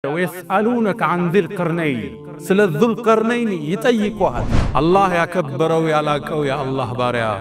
ويسألونك عن ذي القرنين سل ذو القرنين يطيقوها الله يكبروا يلاكوا يا الله باريا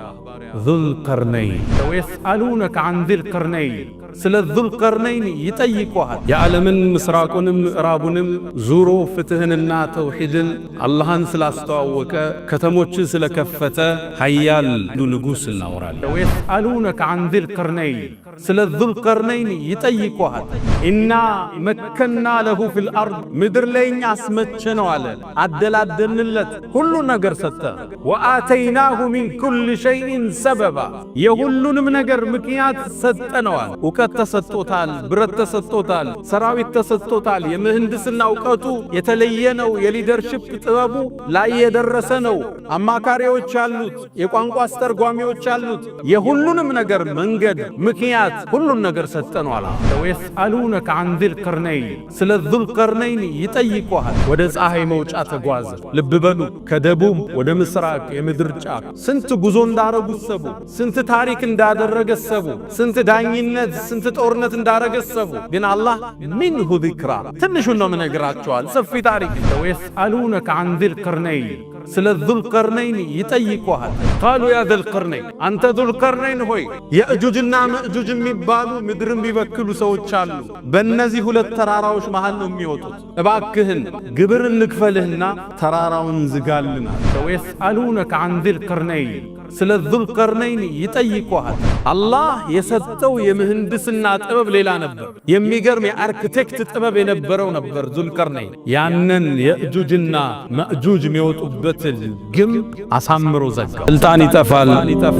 ذو القرنين ويسألونك عن ذي القرنين سل ذو القرنين يطيقوها يعلمن مسراقونم رابونم زورو فتهننا توحيدن اللهن سلاستواوك كتموچ سلكفته حيال نغوس النورال ويسألونك عن ذي القرنين سل ذو القرنين يطيقوها إنا مكنا له في الأرض مدر لين اسمچنو على عدلادنلت كل نجر سته وآتيناه من كل شيء سببا يهلونم نجر مكيات ستنوال وكت تسطوتال برت تسطوتال سراويت تسطوتال የምህንድስና ዕውቀቱ የተለየ ነው የሊደርሺፕ ጥበቡ ላይ የደረሰ ነው አማካሪዎች አሉት የቋንቋ አስተርጓሚዎች አሉት የሁሉንም ነገር መንገድ ምክንያት ሁሉን ነገር ሰጠነው አላ ወይስአሉነከ عن ذي القرنين ስለ ذو القرنين ይጠይቁሃል ወደ ፀሐይ መውጫ ተጓዘ ልብ በሉ ከደቡብ ወደ ምስራቅ የምድር ጫፍ ስንት ጉዞ እንዳረጉ ሰቡ ስንት ታሪክ እንዳደረገ ሰቡ ስንት ዳኝነት ስንት ጦርነት እንዳረገ ሰቡ ግን አላህ منه ذكرى ትንሹን ነው ምነግራቸዋል ሰፊ ታሪክ ወይስአሉነከ عن ذي القرنين ስለ ذو القرنين ይጠይቁሃል قالوا يا ذا القرنين አንተ ذو القرنين ሆይ የእጁጅና መእጁጅ የሚባሉ ምድርን ቢበክሉ ሰዎች አሉ በእነዚህ ሁለት ተራራዎች መሃል ነው የሚወጡት እባክህን ግብር እንክፈልህና ተራራውን ዝጋልና ወይስአሉነከ عن ذي القرنين ስለ ذو القرنين ይጠይቁሃል አላህ የሰጠው የምህንድስና ጥበብ ሌላ ነበር የሚገርም የአርኪቴክት ጥበብ የነበረው ነበር ذو القرنين ያንን የእጁጅና መእጁጅ የሚወጡበት ግንብ አሳምሮ ዘጋ ስልጣን ይጠፋል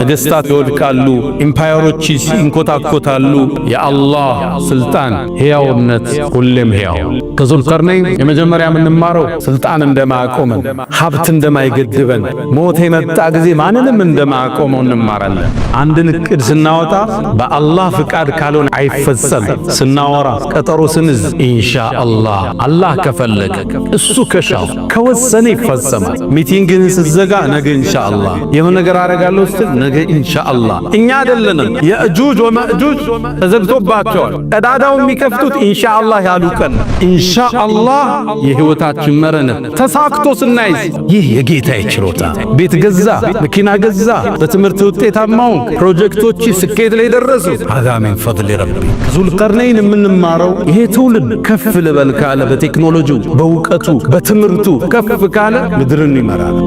ነገስታት ይወድቃሉ ኢምፓየሮች ይንኮታኮታሉ የአላህ ስልጣን ሕያውነት ሁሌም ሕያው ከذو القرنين የመጀመሪያ የምንማረው ስልጣን እንደማቆመን ሀብት እንደማይገድበን ሞት የመጣ ጊዜ ማንንም እንደማቆመው እንማራለን አንድን እቅድ ስናወጣ በአላህ ፍቃድ ካልሆነ አይፈጸም ስናወራ ቀጠሮ ስንዝ ኢንሻአላህ አላህ ከፈለገ እሱ ከሻው ከወሰነ ይፈጸማል ሚቲንግን ስዘጋ ነገ ኢንሻአላህ የሆነ ነገር አረጋለሁ ስትል ነገ ኢንሻአላህ እኛ አይደለንም የእጁጅ ወመእጁጅ ተዘግቶባቸዋል ቀዳዳው የሚከፍቱት ኢንሻአላህ ያሉ ቀን ኢንሻአላህ የህይወታችን መረነ ተሳክቶ ስናይዝ ይህ የጌታዬ ችሎታ ቤት ገዛ መኪና ገዛ በትምህርት ውጤታማው ፕሮጀክቶች ስኬት ላይ ደረሱ هذا من فضل ربي ذو القرنين የምንማረው ይሄ ትውልድ ከፍ ልበል ካለ በቴክኖሎጂው በእውቀቱ በትምህርቱ ከፍ ካለ ምድርን ይመራል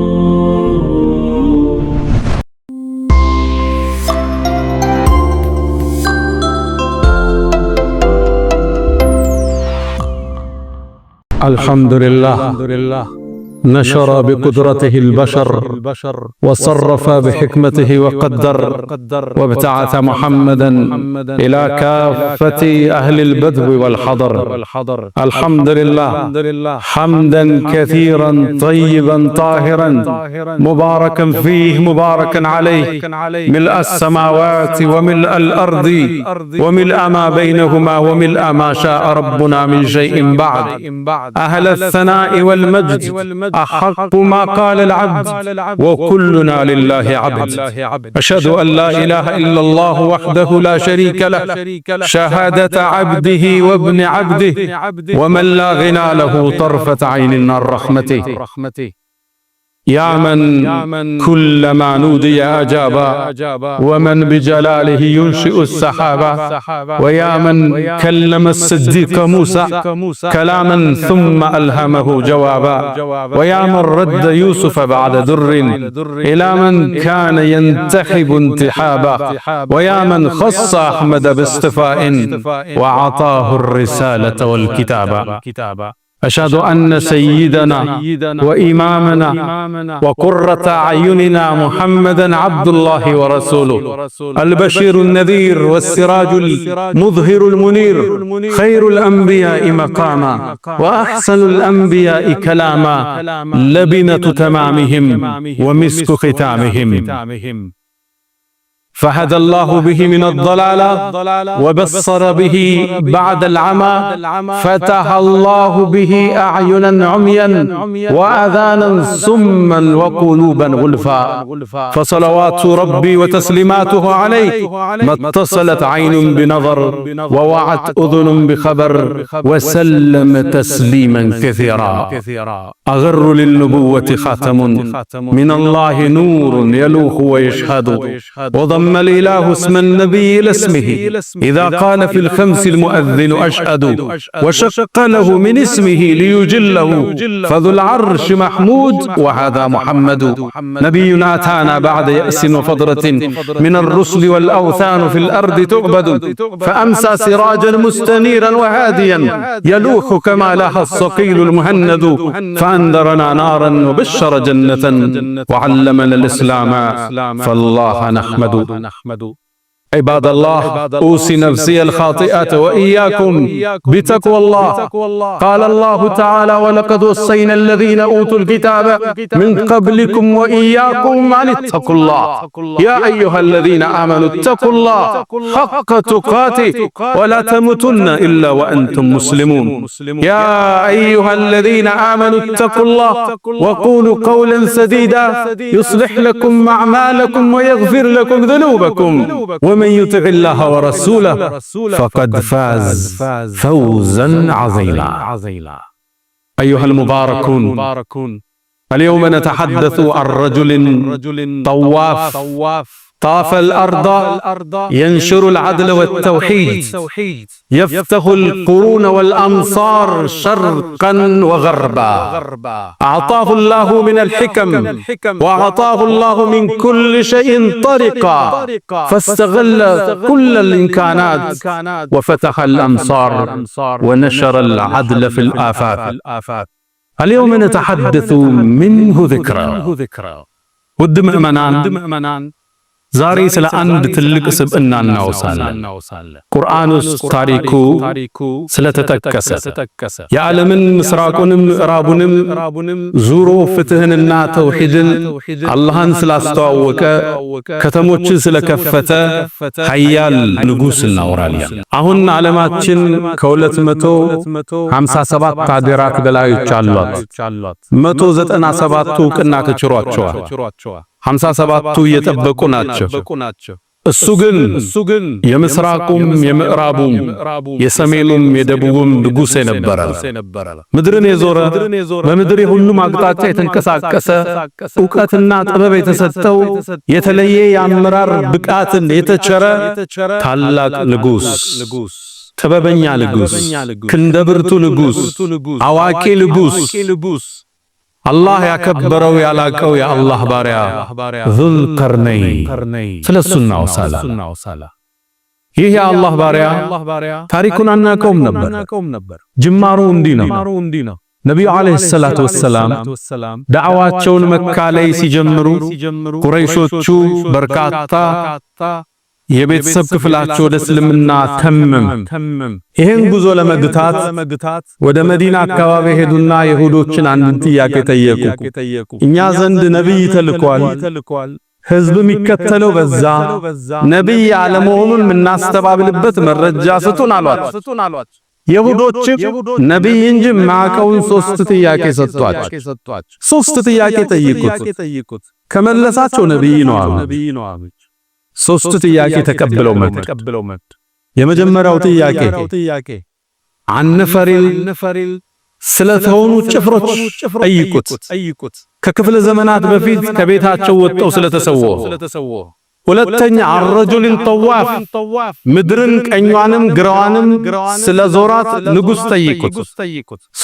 الحمد لله نشر بقدرته البشر وصرف بحكمته وقدر وابتعث محمدا إلى كافة أهل البدو والحضر الحمد لله حمدا كثيرا طيبا طاهرا مباركا فيه مباركا عليه ملء السماوات وملء الأرض وملء ما بينهما وملء ما شاء ربنا من شيء بعد أهل الثناء والمجد أحق ما قال العبد وكلنا لله عبد أشهد أن لا إله إلا الله وحده لا شريك له شهادة عبده وابن عبده ومن لا غنى له طرفة عين عن رحمته يا من كلما نودي أجابا ومن بجلاله ينشئ السحابا ويا من كلم الصديق موسى كلاما ثم ألهمه جوابا ويا من رد يوسف بعد در إلى من كان ينتخب انتحابا ويا من خص أحمد باصطفاء وعطاه الرسالة والكتابا أشهد أن سيدنا وإمامنا وقرة أعيننا محمدًا عبد الله ورسوله البشير النذير والسراج المظهر المنير خير الأنبياء مقاما وأحسن الأنبياء كلاما لبنة تمامهم ومسك ختامهم فهدى الله به من الضلالة وبصر به بعد العمى فتح الله به أعينا عميا وآذانا سما وقلوبا غلفا فصلوات ربي وتسليماته عليه ما اتصلت عين بنظر ووعت أذن بخبر وسلم تسليما كثيرا أغر للنبوة خاتم من الله نور يلوح ويشهد وضم الإله اسم النبي لاسمه إذا قال في الخمس المؤذن أشهد وشق له من اسمه ليجله فذو العرش محمود وهذا محمد نبينا أتانا بعد يأس وفضرة من الرسل والأوثان في الأرض تعبد فأمسى سراجا مستنيرا وهاديا يلوح كما لاح الصقيل المهند فأنذرنا نارا وبشر جنة وعلمنا الإسلام فالله نحمد عباد الله أوصي نفسي الخاطئة وإياكم بتقوى الله قال الله تعالى ولقد وصينا الذين أوتوا الكتاب من قبلكم وإياكم أن اتقوا الله يا أيها الذين آمنوا اتقوا الله حق تقاته ولا تموتن إلا وأنتم مسلمون يا أيها الذين آمنوا اتقوا الله وقولوا قولا سديدا يصلح لكم أعمالكم ويغفر لكم ذنوبكم ومن يطع الله ورسوله فقد فاز فوزا عظيما أيها المباركون اليوم نتحدث عن رجل طواف طاف الأرض ينشر العدل والتوحيد يفتح القرون والأمصار شرقا وغربا أعطاه الله من الحكم وأعطاه الله من كل شيء طريقا فاستغل كل الإمكانات وفتح الأمصار ونشر العدل في الآفاق اليوم نتحدث منه ذكرى ود مؤمنان ዛሬ ስለ አንድ ትልቅ ስብዕና እናወሳለን። ቁርአን ውስጥ ታሪኩ ስለተጠቀሰ የዓለምን ምስራቁንም ምዕራቡንም ዙሮ ፍትህንና ተውሂድን አላህን ስላስተዋወቀ ከተሞችን ስለከፈተ ኃያል ንጉሥ እናወራለን። አሁን ዓለማችን ከ257 ሀገራት በላዮች አሏት። 197ቱ እውቅና ተችሯቸዋል። 57ቱ እየጠበቁ ናቸው። እሱ ግን የምስራቁም የምዕራቡም የሰሜኑም የደቡብም ንጉሥ የነበረ ምድርን የዞረ በምድር የሁሉም አቅጣጫ የተንቀሳቀሰ ዕውቀትና ጥበብ የተሰጠው የተለየ የአመራር ብቃትን የተቸረ ታላቅ ንጉሥ ጥበበኛ ንጉሥ ክንደብርቱ ንጉሥ አዋቂ ንጉሥ አላህ ያከበረው ያላቀው የአላህ ባሪያ ዙል ቀርነይን ስለሱ እናወሳለን። ይህ የአላህ ባሪያ ታሪኩን አናውቀውም ነበር። ጅማሩ እንዲህ ነው። ነቢዩ ዓለይሂ ሰላቱ ወሰላም ዳዕዋቸውን መካ ላይ ሲጀምሩ ቁረይሾቹ በርካታ የቤተሰብ ክፍላቸው ወደ እስልምና ተመም። ይህን ጉዞ ለመግታት ወደ መዲና አካባቢ ሄዱና ይሁዶችን አንድ ጥያቄ ጠየቁ። እኛ ዘንድ ነብይ ተልኳል፣ ህዝብ የሚከተለው በዛ፣ ነብይ አለመሆኑን የምናስተባብልበት መረጃ ስጡን አሏቸው። ይሁዶችም ነብይ እንጂ ማቀውን 3 ጥያቄ ሰጧቸው። 3 ጥያቄ ጠይቁት፣ ከመለሳቸው ነብይ ነው አሉ። 3 ጥያቄ ተቀብለው መጡ። የመጀመሪያው ጥያቄ አነፈሪል ስለተሆኑ ጭፍሮች ጠይቁት። ከክፍለ ዘመናት በፊት ከቤታቸው ወጣው ስለተሰወሩ። ሁለተኛ አረጁልን ጠዋፍ ምድርን ቀኟንም ግራዋንም ስለዞራት ንጉሥ ጠይቁት።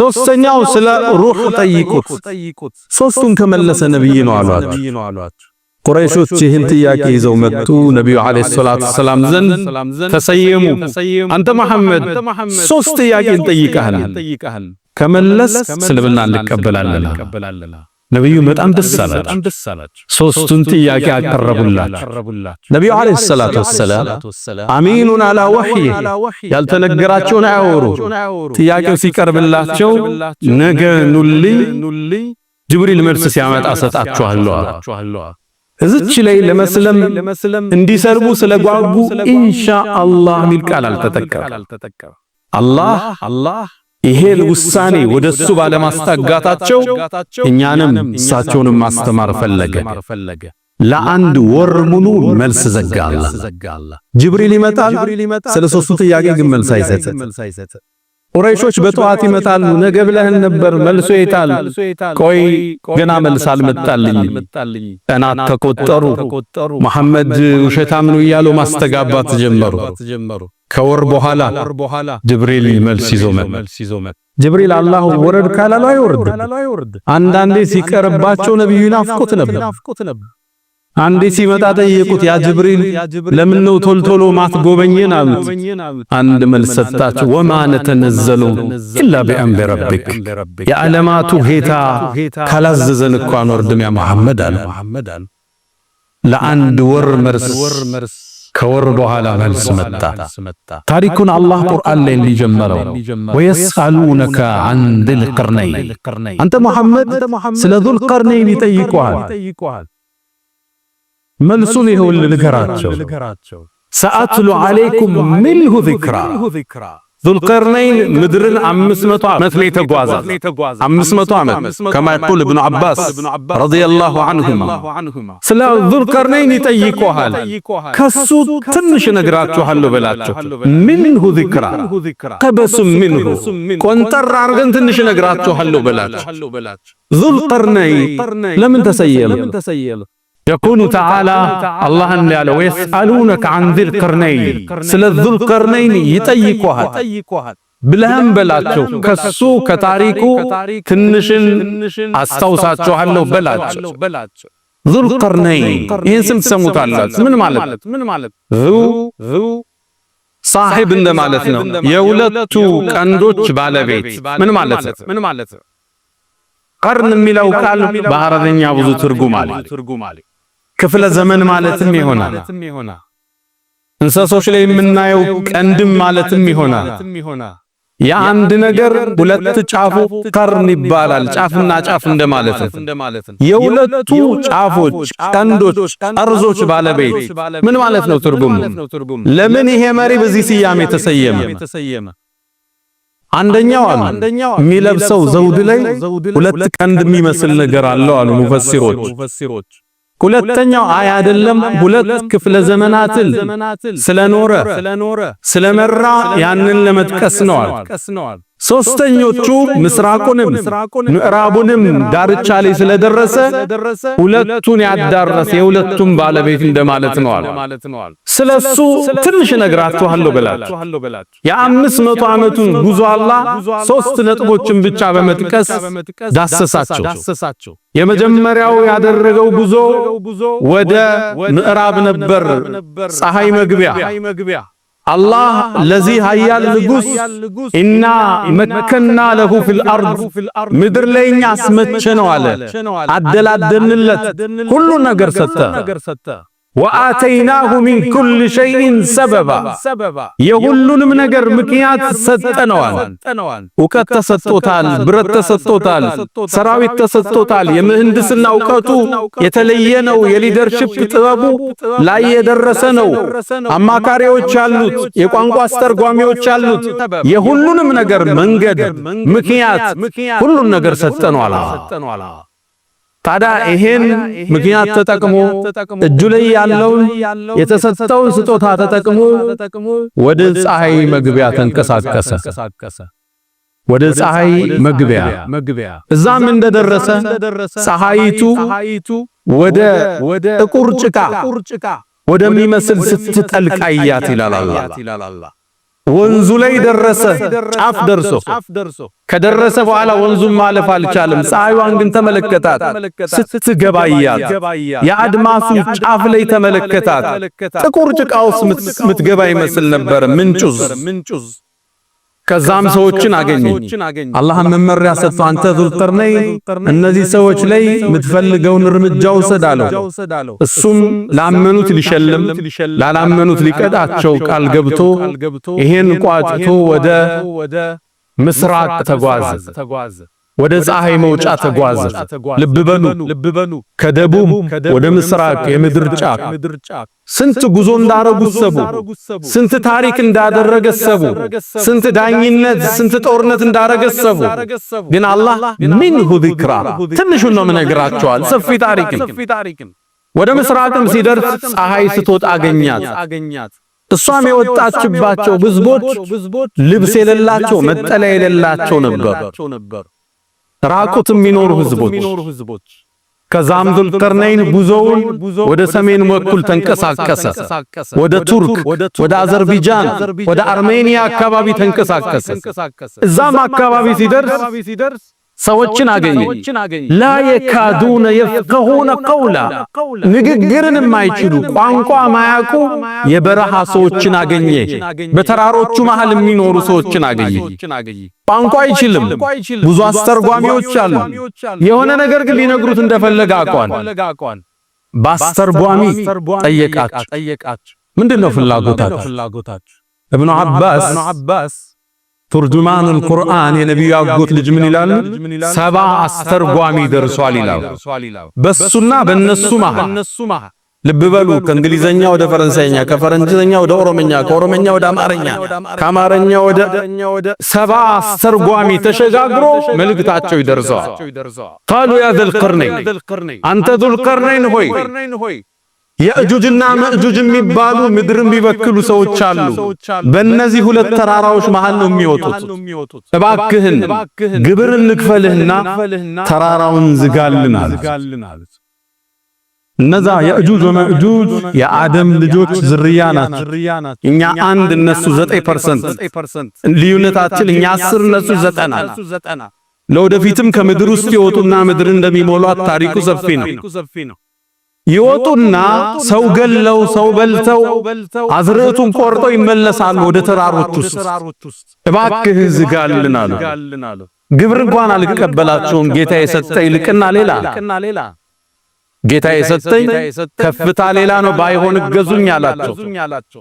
ሶስተኛው ስለ ሩህ ጠይቁት። 3ቱን ከመለሰ ነብይ ነው አሏቸው። ቁረይሾች ይህን ጥያቄ ይዘው መጡ። ነብዩ አለይሂ ሰላቱ ሰላም ዘንድ ተሰየሙ። አንተ መሐመድ 3 ጥያቄ እንጠይቀሃል፣ ከመለስ እስልምና እንቀበላለን። ነብዩ በጣም ደስ አላቸው። 3ቱን ጥያቄ አቀረቡላቸው። ነብዩ አለይሂ ሰላቱ ሰላም አሚኑን አላ ወህይ ያልተነገራቸውን አያወሩ። ጥያቄው ሲቀርብላቸው ነገ ኑልኝ ጅብሪል መልስ ሲያመጣ ሰጣችኋለሁ። እዚች ላይ ለመስለም እንዲሰርቡ ስለጓጉ ኢንሻአላህ ሚል ቃል አልተጠቀመም። አላህ ይሄን ውሳኔ ወደሱ ባለማስጠጋታቸው እኛንም እሳቸውንም ማስተማር ፈለገ። ለአንድ ወር ሙሉ መልስ ዘጋላ። ጅብሪል ይመጣል፣ ስለ ሶስቱ ጥያቄ ግን መልስ አይሰጥም። ቁረይሾች በጠዋት ይመጣሉ፣ ነገ ብለህን ነበር መልሶ ይታል። ቆይ ገና መልስ አልመጣልኝ። ቀናት ተቆጠሩ። መሐመድ ውሸታም ነው እያሉ ማስተጋባት ጀመሩ። ከወር በኋላ ጅብሪል መልስ ይዞ መጣ። ጅብሪል አላህ ወረድ ካላለው አይወርድ። አንዳንዴ ሲቀርባቸው ነብዩ ይናፍቁት ነበር። አንዴ ሲመጣ ጠየቁት፣ ያ ጅብሪል ለምን ነው ቶልቶሎ ማትጎበኘን አሉት። አንድ መልስ ሰጣቸው፣ ወማ ነተነዘሉ ኢላ ቢአምሪ ረቢክ፣ የዓለማቱ ጌታ ካላዘዘን እኮ አንወርድም ያ መሐመድ አለ። ለአንድ ወር መልስ፣ ከወር በኋላ መልስ መጣ። ታሪኩን አላህ ቁርአን ላይ እንዲጀመረው ወየስአሉነከ አን ዚል ቀርነይን፣ አንተ መሐመድ ስለ ዙል ቀርነይን ይጠይቁሃል። መልሱን ይሁን ልንገራቸው። ሰአትሉ ዐለይኩም ሚንሁ ዚክራ። ዙልቀርነይን ምድርን 500 ዓመት ላይ ተጓዘ። 500 ዓመት ከማ ይቁል ኢብኑ አባስ ረዲየላሁ ዐንሁማ ስለ ዙልቀርነይን ይጠይቁሃል። ከሱ ትንሽ ነግራችኋለሁ በላቸው። ሚንሁ ዚክራ ቀበሱም ሚንሁ፣ ቆንጠር አርገን ትንሽ ነግራችኋለሁ በላቸው። ዙልቀርነይን ለምን ተሰየመ? يقول تعالى الله قال ويسألونك عن ذي القرنين، ስለ ذو القرنين ይጠይቁሃል ብለህም በላቸው። ከሱ ከታሪኩ ትንሽን አስታውሳችኋለሁ በላቸው። ذو القرنين ይህን ስም ትሰሙታላችሁ። ምን ማለት ذو ሳሂብ እንደማለት ነው። የሁለቱ ቀንዶች ባለቤት ምን ማለት ነው? ቀርን የሚለው ቃል በአረበኛ ብዙ ትርጉም አለ። ክፍለ ዘመን ማለትም ይሆናል። እንስሶች ላይ የምናየው ቀንድም ማለትም ይሆናል። የአንድ ነገር ሁለት ጫፉ ቀርን ይባላል። ጫፍና ጫፍ እንደማለት ነው። የሁለቱ ጫፎች ቀንዶች፣ ጠርዞች ባለቤት ምን ማለት ነው? ትርጉም ለምን ይሄ መሪ በዚህ ስያሜ ተሰየመ? አንደኛው የሚለብሰው ዘውድ ላይ ሁለት ቀንድ የሚመስል ነገር አለው አሉ ሙፈሲሮች። ሁለተኛው አይደለም፣ ሁለት ክፍለ ዘመናትን ስለኖረ ስለመራ ያንን ለመጥቀስ ነዋል። ሶስተኞቹ ምስራቁንም ምዕራቡንም ዳርቻ ላይ ስለደረሰ ሁለቱን ያዳረሰ የሁለቱም ባለቤት እንደማለት ነው። ስለሱ ትንሽ ነግራችኋለሁ በላቸው። የ500 ዓመቱን ጉዞ አላህ 3 ነጥቦችን ብቻ በመጥቀስ ዳሰሳቸው። የመጀመሪያው ያደረገው ጉዞ ወደ ምዕራብ ነበር፣ ፀሐይ መግቢያ። አላህ ለዚህ ኃያል ንጉስ ኢና መከና ለሁ ፊል አርድ፣ ምድር ላይ እኛ አስመቸነው አለ፣ አደላደልንለት፣ ሁሉ ነገር ሰጠ። ወአተይናሁ ሚን ኩል ሸይኢን ሰበባ፣ የሁሉንም ነገር ምክንያት ሰጠነዋል። እውቀት ተሰጥቶታል፣ ብረት ተሰጥቶታል፣ ሰራዊት ተሰጥቶታል። የምህንድስና እውቀቱ የተለየ ነው። የሊደርሺፕ ጥበቡ ላይ የደረሰ ነው። አማካሪዎች አሉት፣ የቋንቋ አስተርጓሚዎች አሉት። የሁሉንም ነገር መንገድ ምክንያት ሁሉን ነገር ሰጠነዋል። ታዲያ ይሄን ምክንያት ተጠቅሞ እጁ ላይ ያለውን የተሰጠውን ስጦታ ተጠቅሞ ወደ ፀሐይ መግቢያ ተንቀሳቀሰ። ወደ ፀሐይ መግቢያ እዛም እንደደረሰ ፀሐይቱ ወደ ጥቁር ጭቃ ወደሚመስል ስትጠልቅ አያት ይላል አላህ። ወንዙ ላይ ደረሰ፣ ጫፍ ደርሶ ከደረሰ በኋላ ወንዙን ማለፍ አልቻለም። ፀሐይዋን ግን ተመለከታት፣ ስትገባያት የአድማሱ ጫፍ ላይ ተመለከታት። ጥቁር ጭቃ ውስጥ ምትገባ ይመስል ነበር ምንጩዝ። ከዛም ሰዎችን አገኘ። አላህም መመሪያ ሰጥቶ አንተ ዙልቀርነይን እነዚህ ሰዎች ላይ የምትፈልገውን እርምጃ ውሰድ አለው። እሱም ላመኑት ሊሸልም ላላመኑት ሊቀጣቸው ቃል ገብቶ ይሄን ቋጭቶ ወደ ምስራቅ ተጓዘ። ወደ ፀሐይ መውጫ ተጓዘ። ልብ በሉ ከደቡብ ወደ ምስራቅ የምድር ጫፍ ስንት ጉዞ እንዳረጉ ሰቡ፣ ስንት ታሪክ እንዳደረገ ሰቡ፣ ስንት ዳኝነት ስንት ጦርነት እንዳረገ ሰቡ። ግን አላህ ሚንሁ ዚክራ ትንሹን ነው የምነግራቸዋል፣ ሰፊ ታሪክን። ወደ ምስራቅም ሲደርስ ፀሐይ ስትወጣ አገኛት። እሷም የወጣችባቸው ህዝቦች ልብስ የሌላቸው መጠለያ የሌላቸው ነበር፣ ራቁት የሚኖሩ ህዝቦች። ከዛም ዙልቀርነይን ጉዞውን ወደ ሰሜን በኩል ተንቀሳቀሰ። ወደ ቱርክ፣ ወደ አዘርባይጃን፣ ወደ አርሜኒያ አካባቢ ተንቀሳቀሰ። እዛም አካባቢ ሲደርስ ሰዎችን አገኘ። ላ የካዱነ የፍቀሁነ ቀውላ ንግግርን የማይችሉ ቋንቋ ማያውቁ የበረሃ ሰዎችን አገኘ። በተራሮቹ መሃል የሚኖሩ ሰዎችን አገኘ። ቋንቋ አይችልም፣ ብዙ አስተርጓሚዎች አሉ። የሆነ ነገር ግን ሊነግሩት እንደፈለገ አቋን በአስተርጓሚ ጠየቃቸው። ምንድነው ፍላጎታችሁ? ኢብኑ አባስ ቱርጁማኑል ቁርአን የነቢዩ አጎት ልጅ ምን ይላሉ? 70 አስተርጓሚ ደርሷል ይላሉ። በሱና በነሱ መሃል ልብ በሉ። ከእንግሊዘኛ ወደ ፈረንሳይኛ፣ ከፈረንሳይኛ ወደ ኦሮምኛ፣ ከኦሮምኛ ወደ አማርኛ፣ ከአማርኛ ወደ 70 አስተርጓሚ ተሸጋግሮ መልእክታቸው ይደርሰዋል። ቃሉ ያ ዙልቀርነይን አንተ ዙልቀርነይን ሆይ የእጁጅና መእጁጅ የሚባሉ ምድርን ቢበክሉ ሰዎች አሉ። በእነዚህ ሁለት ተራራዎች መሃል ነው የሚወጡት። እባክህን ግብር እንክፈልህና ተራራውን ዝጋልን አሉት። እነዛ የእጁጅ ወመእጁጅ የአደም ልጆች ዝርያ ናቸው። እኛ 1 እነሱ 9% ልዩነታችን፣ እኛ 10 እነሱ 90። ለወደፊትም ከምድር ውስጥ ይወጡና ምድር እንደሚሞሏት ታሪኩ ሰፊ ነው። ይወጡና ሰው ገለው ሰው በልተው አዝርዕቱን ቆርጠው ይመለሳሉ ወደ ተራሮች ውስጥ። እባክህ ዝጋልን አሉ። ግብር እንኳን አልቀበላቸውም። ጌታ የሰጠኝ ልቅና ሌላ፣ ጌታ የሰጠኝ ከፍታ ሌላ ነው፣ ባይሆን እገዙኝ አላቸው።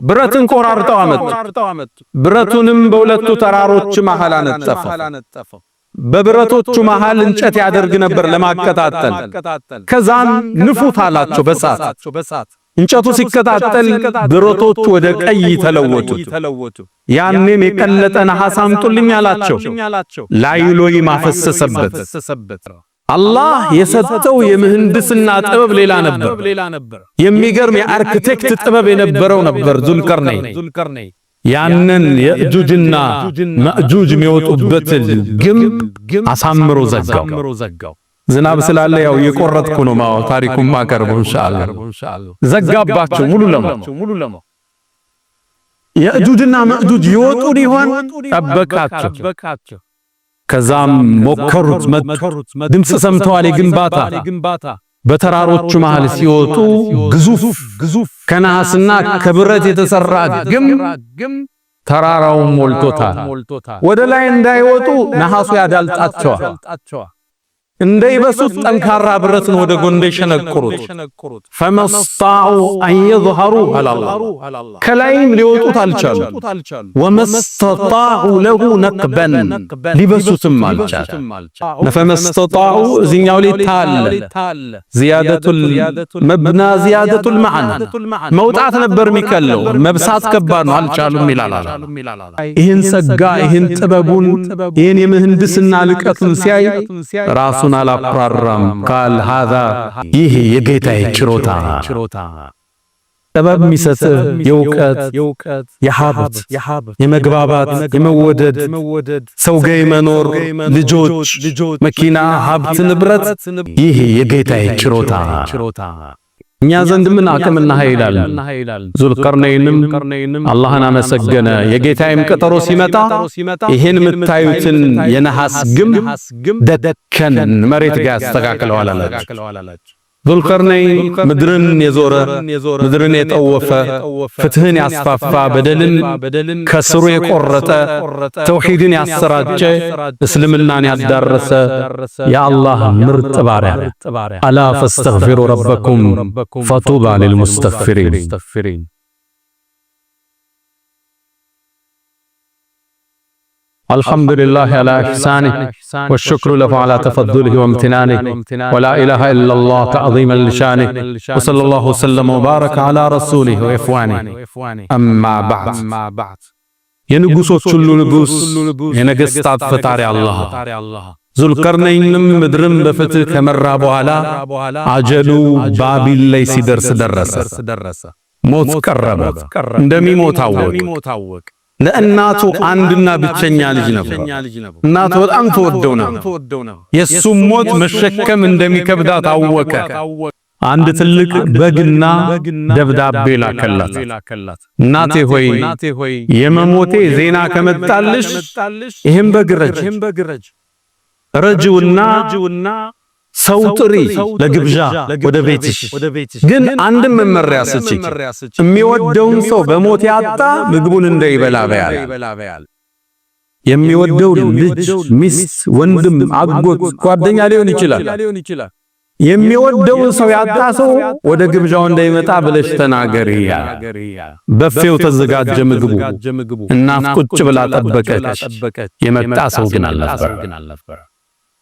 ብረትን ቆራርጠው አመጡ። ብረቱንም በሁለቱ ተራሮች መሃል አነጠፈው። በብረቶቹ መሃል እንጨት ያደርግ ነበር ለማቀጣጠል። ከዛም ንፉት አላቸው በሳት። እንጨቱ ሲቀጣጠል ብረቶቹ ወደ ቀይ ተለወጡ። ያኔም የቀለጠ ነሐስ አምጡልኝ አላቸው። ላዩ ማፈሰሰበት። አላህ የሰጠው የምህንድስና ጥበብ ሌላ ነበር። የሚገርም የአርክቴክት ጥበብ የነበረው ነበር ዙልቀርነይን። ያንን የእጁጅና መእጁጅ የሚወጡበት ግንብ አሳምሮ ዘጋው። ዝናብ ስላለ ያው የቆረጥኩ ነው ታሪኩን ማቀርበው ኢንሻአላህ። ዘጋባቸው ሙሉ ለሙ። የእጁጅና መእጁጅ ይወጡ ሊሆን ጠበቃቸው። ከዛም ሞከሩት፣ ድምጽ ሰምተዋል የግንባታ። በተራሮቹ መሃል ሲወጡ ግዙፍ ከነሐስና ከብረት የተሰራ ግንብ ተራራውን ሞልቶታል። ወደ ላይ እንዳይወጡ ነሐሱ ያዳልጣቸዋል። እንዳይበሱት ጠንካራ ብረትን ወደ ጎን ሸነቆሩት። ፈመስጣኡ አን ይظهሩ አላህ ከላይም ሊወጡት አልቻሉ። ወመስጣኡ ለሁ ነቅበን ሊበሱትም አልቻሉ። ፈመስጣኡ እዚህኛው ላይ ታለ ዚያደቱል መብና ዚያደቱል መዕና መውጣት ነበር የሚከለው፣ መብሳት ከባድ ነው፣ አልቻሉም ይላል። ይህን ጸጋ ይህን ጥበቡን ይህን የምህንድስና ልቀቱን ሲያይ ራሱን አላኩራራም። ቃል ሃዛ ይህ የጌታዬ ችሮታ ጥበብ የሚሰጥህ የእውቀት የሀብት የመግባባት የመወደድ ሰው ጋር መኖር ልጆች መኪና ሀብት ንብረት ይህ የጌታዬ ችሮታ እኛ ዘንድ ምን አቅምና ኃይል አለ? ዙልቀርነይንም አላህን አመሰገነ። የጌታዬም ቀጠሮ ሲመጣ ይሄን የምታዩትን የነሐስ ግንብ ደከን መሬት ጋር ያስተካክለዋል አላቸው። ዙልቀርነይን ምድርን የዞረ ምድርን የጠወፈ ፍትህን ያስፋፋ በደልን ከስሩ የቆረጠ ተውሂድን ያሰራጨ እስልምናን ያዳረሰ የአላህ ምርጥ ባሪያ አላ ፈስተግፊሩ ረበኩም ፈጡባ ሊልሙስተግፊሪን الحمد لله على إحسانه والشكر له على تفضله وامتنانه ولا إله إلا الله تعظيما لشانه وصلى الله وسلم وبارك على رسوله وإخوانه أما بعد የንጉሶች ሁሉ ንጉስ የነገስታት ፈጣሪ አላህ ዙልቀርነይንም ምድርን በፍትህ ከመራ በኋላ አጀሉ ባቢል ላይ ሲደርስ ደረሰ። ሞት ቀረበ። እንደሚሞት አወቀ። ለእናቱ አንድና ብቸኛ ልጅ ነበር። እናቱ በጣም ተወደው ነው። የሱም ሞት መሸከም እንደሚከብዳት አወቀ። አንድ ትልቅ በግና ደብዳቤ ላከላት። እናቴ ሆይ የመሞቴ ዜና ከመጣልሽ ይህም በግ ረጅውና ሰው ጥሪ ለግብዣ ወደ ቤትሽ፣ ግን አንድም መመሪያ ስጪኝ፣ የሚወደውን ሰው በሞት ያጣ ምግቡን እንዳይበላ በያል። የሚወደው ልጅ፣ ሚስት፣ ወንድም፣ አጎት፣ ጓደኛ ሊሆን ይችላል። የሚወደውን ሰው ያጣ ሰው ወደ ግብዣው እንዳይመጣ ብለሽ ተናገሪ። በፌው ተዘጋጀ ምግቡ። እናት ቁጭ ብላ ጠበቀች። የመጣ ሰው ግን አልነበር።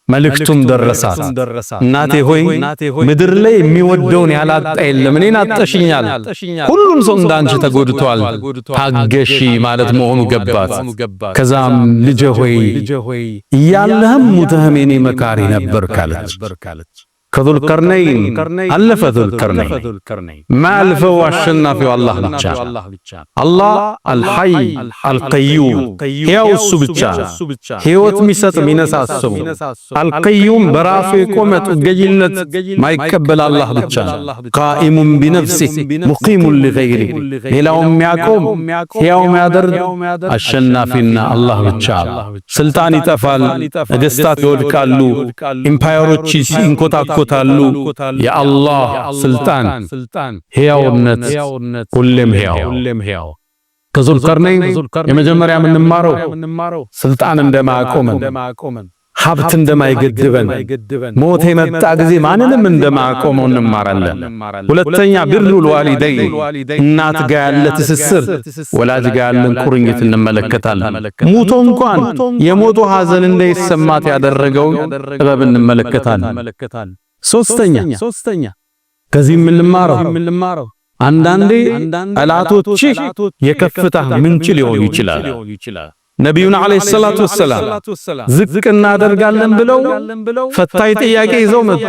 መልእክቱም ደረሳት። እናቴ ሆይ ምድር ላይ የሚወደውን ያላጣ የለም፣ እኔን አጠሽኛል። ሁሉም ሰው እንዳንቺ ተጎድቷል፣ ታገሺ ማለት መሆኑ ገባት። ከዛም ልጄ ሆይ እያለህም ሙተህም የኔ መካሪ ነበር ካለች። ከዙልቀርነይን አለፈ። ዙልቀርነይን ማልፈው አሸናፊው አላህ ብቻ። አላህ አልሐይ አልቀዩም፣ ሕያው እሱ ብቻ፣ ሕይወት የሚሰጥ የሚነሳስቡ። አልቀዩም በራሱ የቆመ ጥገኝነት ማይቀበል አላህ ብቻ። ቃኢሙን ቢነፍሲህ ሙቂሙን ሊገይሪ፣ ሌላውን የሚያቆም ሕያው የሚያደርግ አሸናፊና አላህ ብቻ። ስልጣን ይጠፋል፣ ነገስታት ይወድቃሉ፣ ኢምፓየሮች ይንኮታኮታሉ። የአላህ ስልጣን ሕያውነት ሁሌም ሕያው። ከዙልቀርነይን የመጀመሪያ የምንማረው ስልጣን እንደማቆመን፣ ሀብት እንደማይገድበን፣ ሞት የመጣ ጊዜ ማንንም እንደማቆመው እንማራለን። ሁለተኛ ቢሩል ዋሊደይን፣ እናት ጋር ያለ ትስስር፣ ወላጅ ጋር ያለን ቁርኝት እንመለከታለን። ሙቶ እንኳን የሞቱ ሐዘን እንዳይሰማት ያደረገውን ጥበብ እንመለከታለን። ሶስተኛ ከዚህ የምንማረው አንዳንዴ ጠላቶች የከፍታ ምንጭ ሊሆኑ ይችላል። ነቢዩን ዓለይሂ ሰላቱ ወሰላም ዝቅ እናደርጋለን ብለው ፈታኝ ጥያቄ ይዘው መጡ።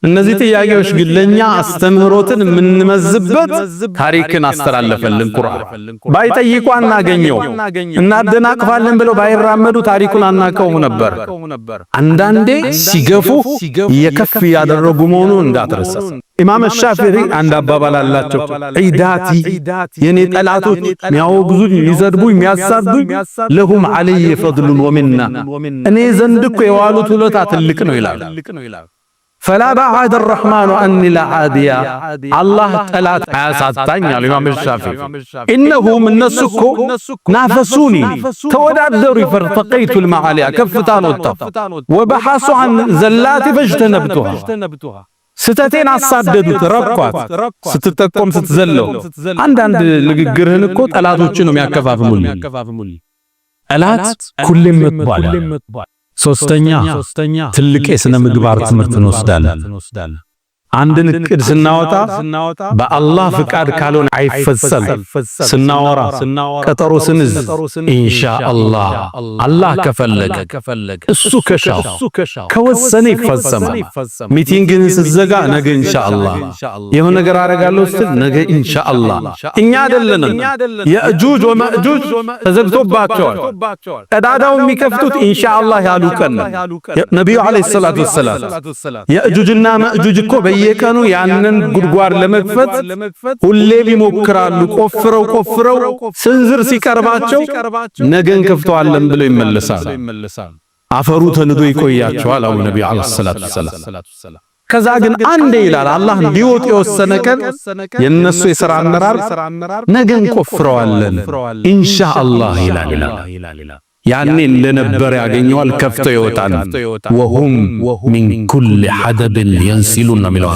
እነዚህ ጥያቄዎች ግን ለኛ አስተምህሮትን የምንመዝበት ታሪክን አስተላለፈልን ቁርአን። ባይጠይቁ አናገኘው፣ እናደናቅፋለን ብለው ባይራመዱ ታሪኩን አናቀውም ነበር። አንዳንዴ ሲገፉ የከፍ ያደረጉ መሆኑን እንዳትረሳ። ኢማም ሻፊዒ አንድ አባባል አላቸው። ዒዳቲ የኔ ጠላቶች የሚያወግዙኝ፣ የሚዘድቡኝ፣ የሚያሳዱኝ ለሁም ዐለይ ፈድሉን ወሚና፣ እኔ ዘንድ እኮ የዋሉት ውለታ ትልቅ ነው ይላል። ፈላ በዐደ ረሕማኑ አኒ ለዓዲያ፣ አላህ ጠላት አያሳጣኝ አሉ ኢማም ሻፊዒ። ኢነሁም እነሱ እኮ ናፈሱኒ ተወዳደሩ፣ ፈርተቀይቱ ልመዓሊያ ከፍታን ወጣሁ፣ ወበሐሱ ዐን ዘላቲ ፈጅተነብቱሃ ስተቴን አሳደዱት፣ ረኳት፣ ስትጠቆም ስትዘለው። አንዳንድ ንግግርህን እኮ ጠላቶችን ነው የሚያከፋፍሙልኝ። ጠላት ሁሌም መጥቷል። ሶስተኛ ትልቅ የሥነ ምግባር ትምህርት እንወስዳለን። አንድን እቅድ ስናወጣ በአላህ ፍቃድ ካልሆነ አይፈጸም። ስናወራ ቀጠሮ ስንዝ ኢንሻአላህ አላህ ከፈለገ እሱ ከሻው ከወሰነ ይፈጸማል። ሚቲንግን ስትዘጋ ነገ ኢንሻአላህ፣ የሆነ ነገር አደርጋለሁ ስትል ነገ ኢንሻአላህ። እኛ አይደለንም። የእጁጅ ወመእጁጅ ተዘግቶባቸዋል። ቀዳዳው የሚከፍቱት ኢንሻአላህ ያሉ ቀን ነብዩ አለይሂ ሰላቱ ወሰላም የእጁጅና መእጁጅ እኮ በየቀኑ ያንን ጉድጓድ ለመክፈት ሁሌ ይሞክራሉ። ቆፍረው ስንዝር ሲቀርባቸው ነገን ከፍተዋለን ብለው ይመለሳሉ። አፈሩ ተንዶ ይቆያቸዋል አሉ ነብዩ አለይሂ ሰላቱ ወሰላም። ከዛ ግን አንዴ ይላል አላህ እንዲወጥ የወሰነ ቀን የነሱ የሥራ አመራር ነገን ቆፍረዋለን ኢንሻአላህ ይላል። ያኔ እንደነበር ያገኘዋል፣ ከፍተው ይወጣል። ወሁም ሚን ኩል ሐደብን የንሲሉን ነው የሚለው።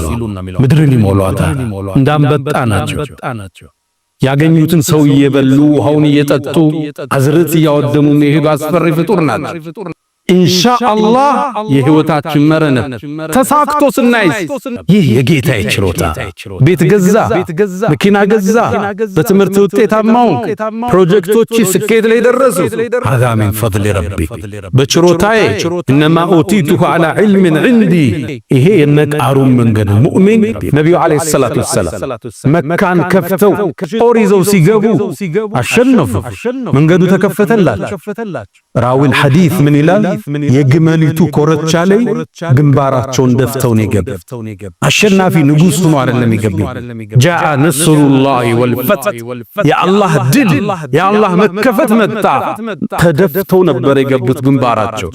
ምድርን ይሞሏታል፣ እንዳንበጣ ናቸው። ያገኙትን ሰው እየበሉ ውሃውን እየጠጡ አዝርት እያወደሙ የሚሄዱ አስፈሪ ፍጡር ናቸው። ኢንሻአላህ የህይወታችን መረነ ተሳክቶ ስናይስ ይህ የጌታዬ ችሮታ ቤት ገዛ፣ መኪና ገዛ፣ በትምህርት ውጤታማው ፕሮጀክቶች ስኬት ላይ ደረሱ። هذا من فضل ربي በችሮታዬ انما اوتيته على علم عندي። ይሄ የነቃሩን መንገድ ሙእሚን ነብዩ አለይሂ ሰላቱ ወሰለም መካን ከፍተው ጦር ይዘው ሲገቡ አሸነፉ። መንገዱ ተከፈተላቸው። ራዊል ሐዲስ ምን ይላል? የግመሊቱ ኮረቻ ላይ ግንባራቸውን ደፍተው ነው የገቡ። አሸናፊ ንጉስ ሆኖ አይደለም የገቡ። ጃአ ነስሩላሂ ወልፈትህ የአላህ ድል የአላህ መከፈት መጣ። ተደፍተው ነበር የገቡት ግንባራቸው።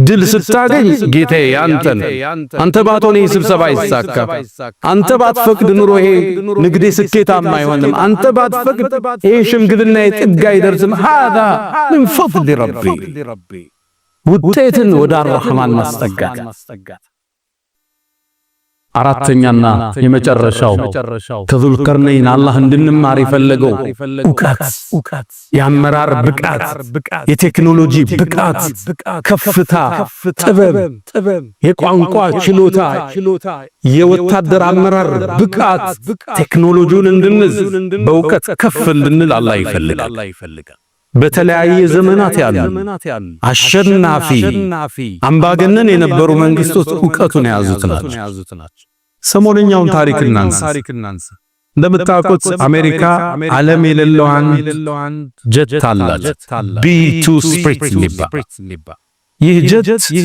ድል ስታገኝ ጌታዬ አንተን አንተ ባትሆን ይሄ ስብሰባ አይሳካም፣ አንተ ባትፈቅድ ኑሮ ይሄ ንግዴ ስኬታማ አይሆንም፣ አንተ ባትፈቅድ ይሄ ሽምግልና የጥጋ አይደርስም። هذا من فضل ربي ውጤትን ወደ አርህማን ማስጠጋት። አራተኛና የመጨረሻው ከዙልቀርነይን አላህ እንድንማር የፈለገው ዕውቀት፣ የአመራር ብቃት፣ የቴክኖሎጂ ብቃት፣ ከፍታ፣ ጥበብ፣ የቋንቋ ችሎታ፣ የወታደር አመራር ብቃት፣ ቴክኖሎጂውን እንድንዝ በዕውቀት ከፍ እንድንል አላህ ይፈልጋል። በተለያየ ዘመናት ያሉ አሸናፊ አምባገነን የነበሩ መንግስቶች ዕውቀቱን የያዙት ናቸው። ሰሞነኛውን ታሪክ እናንሳ። እንደምታውቁት አሜሪካ ዓለም የሌለው አንድ ጀት አላት፣ B2 ስፕሪት የሚባል። ይህ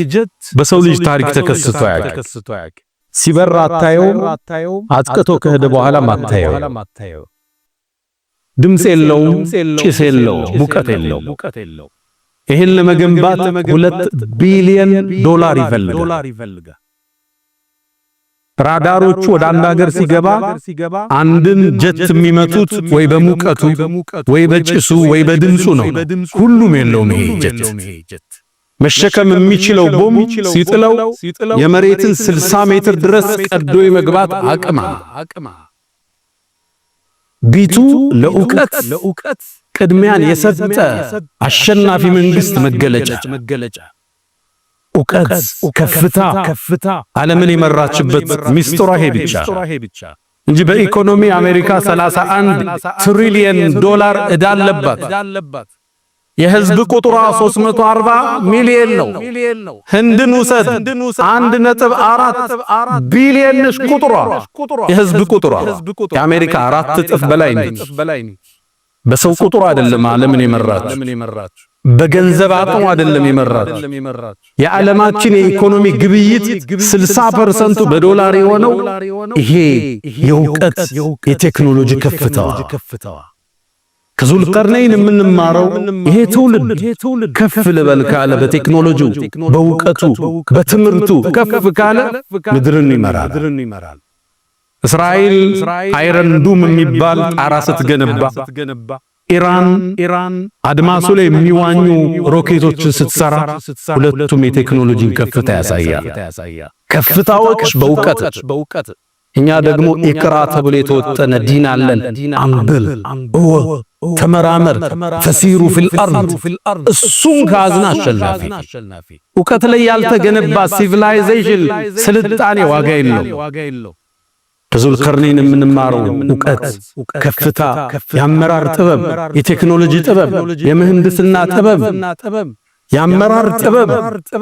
ጀት በሰው ልጅ ታሪክ ተከስቶ አያውቅም። ሲበራ አታየውም፣ አጥቅቶ ከሄደ በኋላ አታየው። ድምጽ የለውም፣ ጭስ የለውም፣ ሙቀት የለውም። ይህን ለመገንባት $2 ቢሊዮን ይፈልጋል። ራዳሮቹ ወደ አንድ ሀገር ሲገባ አንድን ጀት የሚመቱት ወይ በሙቀቱ ወይ በጭሱ ወይ በድምጹ ነው። ሁሉም የለውም። ይሄ ጀት መሸከም የሚችለው ቦምብ ሲጥለው የመሬትን 60 ሜትር ድረስ ቀዶ የመግባት አቅም። ቢቱ ለዕውቀት ቅድሚያን የሰጠ አሸናፊ መንግስት መገለጫ። ዕውቀት ከፍታ ዓለምን የመራችበት ሚስጥሯ ይሄ ብቻ እንጂ በኢኮኖሚ አሜሪካ $31 ትሪሊየን ዕዳ አለባት። የህዝብ ቁጥሯ 340 ሚሊዮን ነው። ህንድን ውሰድ 1.4 ቢሊዮን ነች ቁጥሯ። የህዝብ ቁጥሯ የአሜሪካ 4 እጥፍ በላይ ነው። በሰው ቁጥሩ አይደለም ዓለምን የመራች፣ በገንዘብ አቅሙ አይደለም የመራች። የዓለማችን የኢኮኖሚ ግብይት 60% በዶላር የሆነው ይሄ የዕውቀት የቴክኖሎጂ ከፍታዋ። ከዙልቀርነይን የምንማረው ይሄ ትውልድ ከፍ ልበል ካለ በቴክኖሎጂው በዕውቀቱ በትምህርቱ ከፍ ካለ ምድርን ይመራል። እስራኤል አይረን ዱም የሚባል ጣራ ስትገነባ፣ ኢራን አድማሱ ላይ የሚዋኙ ሮኬቶችን ስትሰራ ሁለቱም የቴክኖሎጂን ከፍታ ያሳያል። ከፍታዎች በዕውቀት እኛ ደግሞ ኢቅራ ተብሎ የተወጠነ ዲን አለን። አንብብ፣ ተመራመር፣ ፈሲሩ ፊል አርድ። እሱም ካዝና አሸናፊ። ዕውቀት ላይ ያልተገነባ ሲቪላይዜሽን ስልጣኔ ዋጋ የለው። ከዙልቀርነይን የምንማረው ዕውቀት፣ ከፍታ፣ የአመራር ጥበብ፣ የቴክኖሎጂ ጥበብ፣ የምህንድስና ጥበብ፣ የአመራር ጥበብ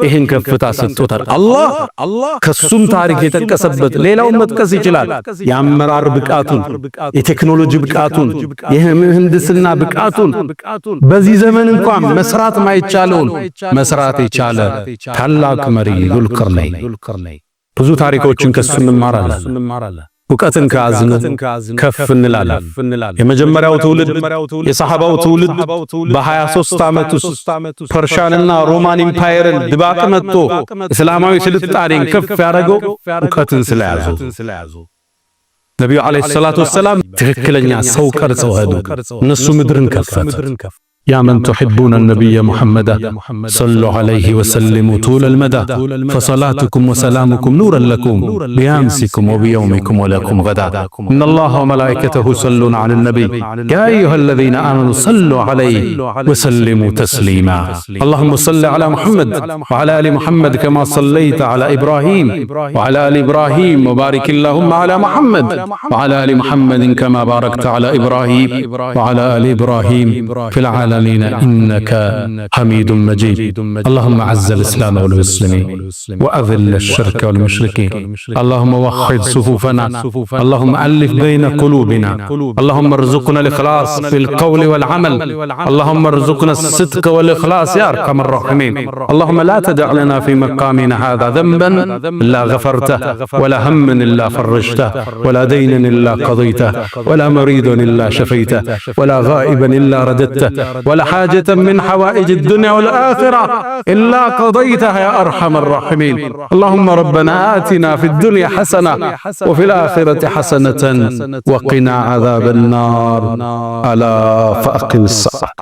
ይህን ከፍታ ሰጥቶታል አላህ። ከሱም ታሪክ የጠቀሰበት ሌላውን መጥቀስ ይችላል። የአመራር ብቃቱን፣ የቴክኖሎጂ ብቃቱን፣ የምህንድስና ብቃቱን በዚህ ዘመን እንኳን መስራት ማይቻለውን መስራት የቻለ ታላቅ መሪ ዙልቀርነይን። ብዙ ታሪኮችን ከሱ እንማራለን። ዕውቀትን ከያዝን ከፍ እንላለን። የመጀመሪያው ትውልድ የሰሃባው ትውልድ በ23 ዓመት ውስጥ ፐርሻንና ሮማን ኢምፓየርን ድባቅ መጥቶ እስላማዊ ስልጣኔን ከፍ ያደረገው ዕውቀትን ስለያዙ። ነብዩ አለይሂ ሰላቱ ወሰላም ትክክለኛ ሰው ቀርጸው ሄዱ። እነሱ ምድርን ከፈቱ። يا من تحبون النبي محمد صلوا عليه وسلموا طول المدى، فصلاتكم وسلامكم نورا لكم بأمسكم وبيومكم ولكم غدا. إن الله وملائكته يصلون على النبي يا أيها الذين آمنوا صلوا عليه وسلموا تسليما. اللهم صل على محمد وعلى آل محمد كما صليت على إبراهيم وعلى آل إبراهيم، وبارك اللهم على محمد وعلى آل محمد كما باركت على إبراهيم وعلى آل إبراهيم في العالمين إنك حميد مجيد. اللهم أعز الإسلام والمسلمين وأذل الشرك والمشركين. اللهم وحد صفوفنا، اللهم ألف بين قلوبنا، اللهم ارزقنا الإخلاص في القول والعمل، اللهم ارزقنا الصدق والإخلاص يا أرحم الراحمين. اللهم لا تدع لنا في مقامنا هذا ذنبا إلا غفرته، ولا هم إلا فرجته، ولا دين إلا قضيته، ولا مريض إلا شفيته، ولا غائبا إلا رددته، ولا حاجة من حوائج الدنيا والآخرة إلا قضيتها يا أرحم الراحمين. اللهم ربنا آتنا في الدنيا حسنة وفي الآخرة حسنة وقنا عذاب النار. ألا فأقم الصلاة.